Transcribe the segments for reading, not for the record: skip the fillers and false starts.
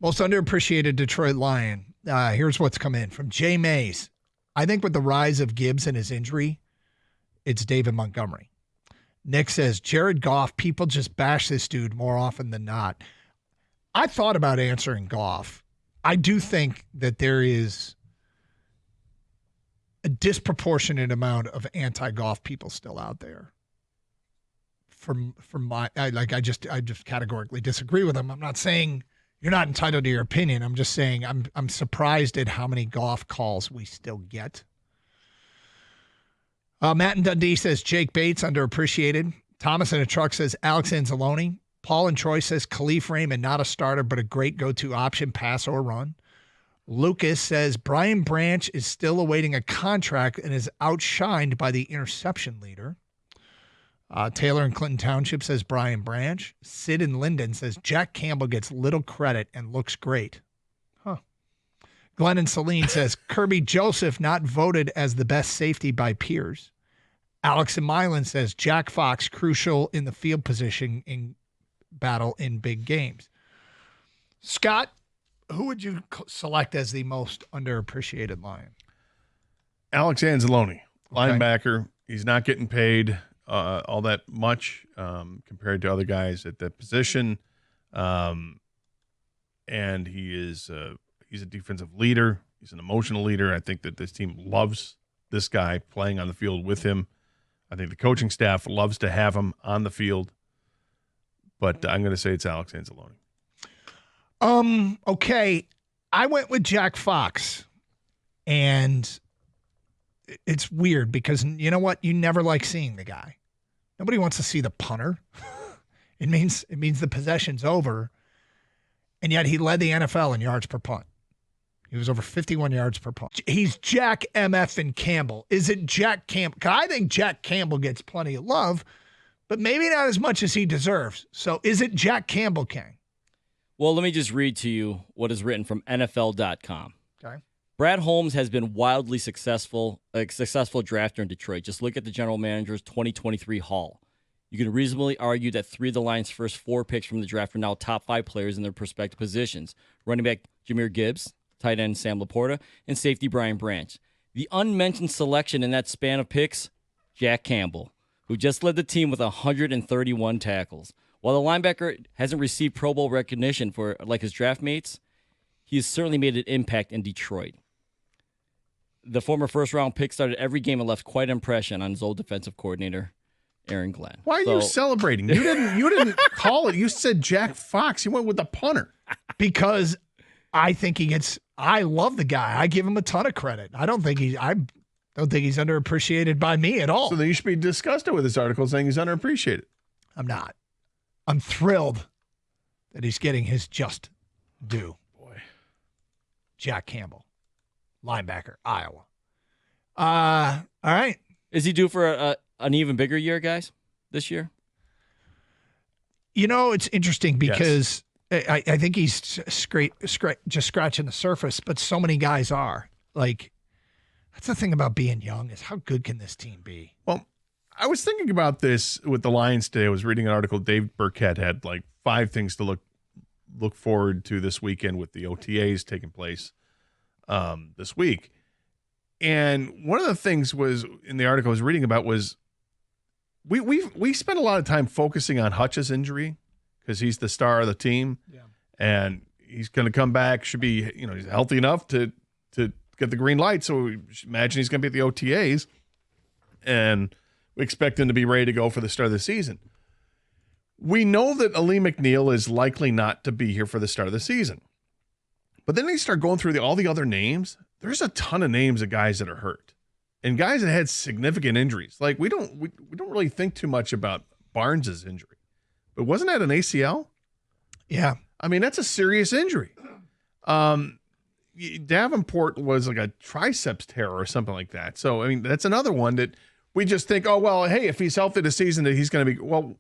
Most underappreciated Detroit Lion. Here's what's come in from Jay Mays. I think with the rise of Gibbs and his injury, it's David Montgomery. Nick says, Jared Goff, people just bash this dude more often than not. I thought about answering Goff. I do think that there is a disproportionate amount of anti-Goff people still out there. I just categorically disagree with them. I'm not saying you're not entitled to your opinion. I'm just saying I'm surprised at how many Goff calls we still get. Matt in Dundee says Jake Bates, underappreciated. Thomas in a truck says Alex Anzalone. Paul in Troy says Khalif Raymond, not a starter, but a great go-to option, pass or run. Lucas says Brian Branch is still awaiting a contract and is outshined by the interception leader. Taylor in Clinton Township says Brian Branch. Sid in Linden says Jack Campbell gets little credit and looks great. Huh. Glenn in Saline says Kirby Joseph not voted as the best safety by peers. Alex in Milan says Jack Fox crucial in the field position in battle in big games. Scott, who would you select as the most underappreciated Lion? Alex Anzalone, linebacker. He's not getting paid all that much compared to other guys at that position. And he's a defensive leader. He's an emotional leader. I think that this team loves this guy playing on the field with him. I think the coaching staff loves to have him on the field. But I'm going to say it's Alex Anzalone. Okay. I went with Jack Fox. And it's weird because you know what? You never like seeing the guy. Nobody wants to see the punter. It means the possession's over. And yet he led the NFL in yards per punt. He was over 51 yards per punt. He's Jack MF and Campbell. Is it Jack Campbell? I think Jack Campbell gets plenty of love, but maybe not as much as he deserves. So is it Jack Campbell, King? Well, let me just read to you what is written from NFL.com. Okay. Brad Holmes has been wildly successful, a successful drafter in Detroit. Just look at the general manager's 2023 haul. You can reasonably argue that 3 of the Lions' first 4 picks from the draft are now top 5 players in their respective positions. Running back Jahmyr Gibbs, tight end Sam Laporta, and safety Brian Branch. The unmentioned selection in that span of picks, Jack Campbell, who just led the team with 131 tackles. While the linebacker hasn't received Pro Bowl recognition for like his draft mates, he has certainly made an impact in Detroit. The former first-round pick started every game and left quite an impression on his old defensive coordinator, Aaron Glenn. Why are you celebrating? You didn't call it. You said Jack Fox. You went with the punter. Because I think I love the guy. I give him a ton of credit. I don't think he's underappreciated by me at all. So then you should be disgusted with this article saying he's underappreciated. I'm not. I'm thrilled that he's getting his just due. Boy. Jack Campbell, linebacker, Iowa. All right. Is he due for an even bigger year, guys, this year? You know, it's interesting because I think he's just scratching the surface, but so many guys are. Like, that's the thing about being young is how good can this team be? Well, I was thinking about this with the Lions today. I was reading an article. Dave Burkett had like 5 things to look forward to this weekend with the OTAs taking place this week. And one of the things was in the article I was reading about was we spent a lot of time focusing on Hutch's injury because he's the star of the team, and he's going to come back. Should be he's healthy enough to get the green light. So we imagine he's going to be at the OTAs, and we expect him to be ready to go for the start of the season. We know that Ali McNeil is likely not to be here for the start of the season. But then you start going through all the other names. There's a ton of names of guys that are hurt and guys that had significant injuries. Like we don't really think too much about Barnes's injury, but wasn't that an ACL? Yeah. I mean, that's a serious injury. Davenport was like a triceps tear or something like that. So, I mean, that's another one that we just think, oh, well, hey, if he's healthy this season, that he's going to be, well,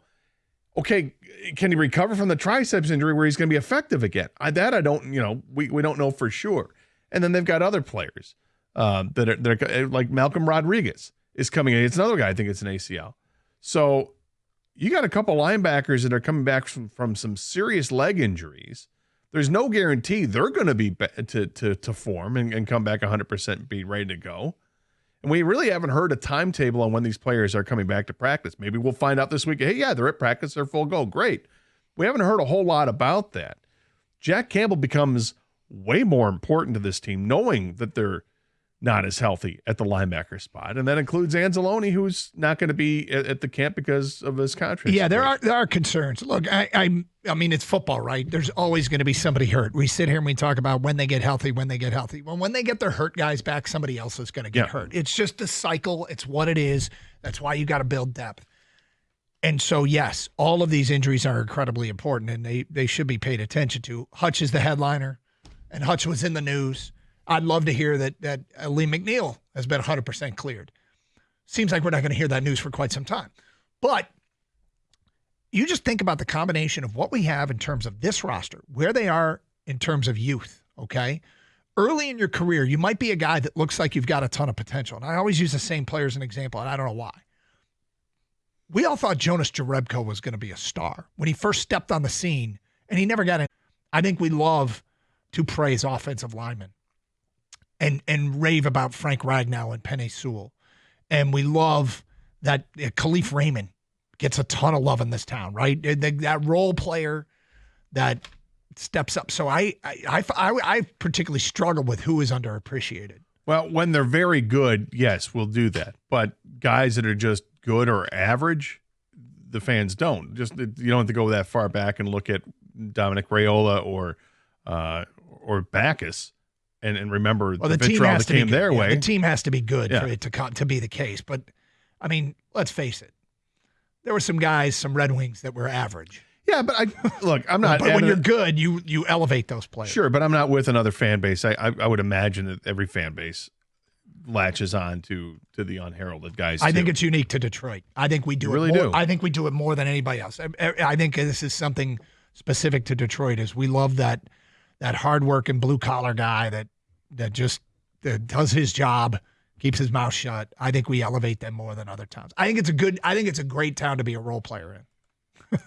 okay, can he recover from the triceps injury where he's going to be effective again? I don't, we don't know for sure. And then they've got other players they're like Malcolm Rodriguez is coming in. It's another guy. I think it's an ACL. So you got a couple linebackers that are coming back from some serious leg injuries there's no guarantee they're going to be to form and come back 100% and be ready to go. And we really haven't heard a timetable on when these players are coming back to practice. Maybe we'll find out this week. Hey, yeah, they're at practice. They're full go. Great. We haven't heard a whole lot about that. Jack Campbell becomes way more important to this team, knowing that they're not as healthy at the linebacker spot. And that includes Anzalone, who's not going to be at the camp because of his contract. Yeah, there are concerns. Look, I mean, it's football, right? There's always going to be somebody hurt. We sit here and we talk about when they get healthy. Well, when they get their hurt guys back, somebody else is going to get hurt. It's just a cycle. It's what it is. That's why you got to build depth. And so, yes, all of these injuries are incredibly important, and they should be paid attention to. Hutch is the headliner, and Hutch was in the news. I'd love to hear that Lee McNeil has been 100% cleared. Seems like we're not going to hear that news for quite some time. But you just think about the combination of what we have in terms of this roster, where they are in terms of youth, okay? Early in your career, you might be a guy that looks like you've got a ton of potential. And I always use the same player as an example, and I don't know why. We all thought Jonas Jerebko was going to be a star when he first stepped on the scene, and he never got in. I think we love to praise offensive linemen and rave about Frank Ragnow and Penei Sewell. And we love that Khalif Raymond gets a ton of love in this town, right? That role player that steps up. So I particularly struggle with who is underappreciated. Well, when they're very good, yes, we'll do that. But guys that are just good or average, the fans don't. Just you don't have to go that far back and look at Dominic Raiola or Backus. And remember the vitriol that came their way. The team has to be good for it to be the case. But, I mean, let's face it. There were some guys, some Red Wings that were average. Yeah, but I'm not. But when you're good, you elevate those players. Sure, but I'm not with another fan base. I would imagine that every fan base latches on to the unheralded guys. I think it's unique to Detroit. I think we do really do. I think we do it more than anybody else. I think this is something specific to Detroit. Is we love that hard-working blue-collar guy that just does his job, keeps his mouth shut. I think we elevate them more than other towns. I think it's a great town to be a role player in.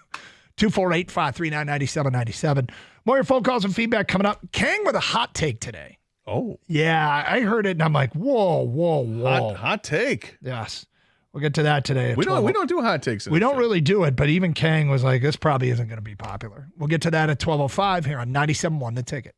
248-539-9797. More of your phone calls and feedback coming up. Kang with a hot take today. Oh. Yeah, I heard it, and I'm like, whoa. Hot take. Yes. We'll get to that today. We don't do hot takes. We don't really do it, but even Kang was like, this probably isn't going to be popular. We'll get to that at 12:05 here on 97.1 The Ticket.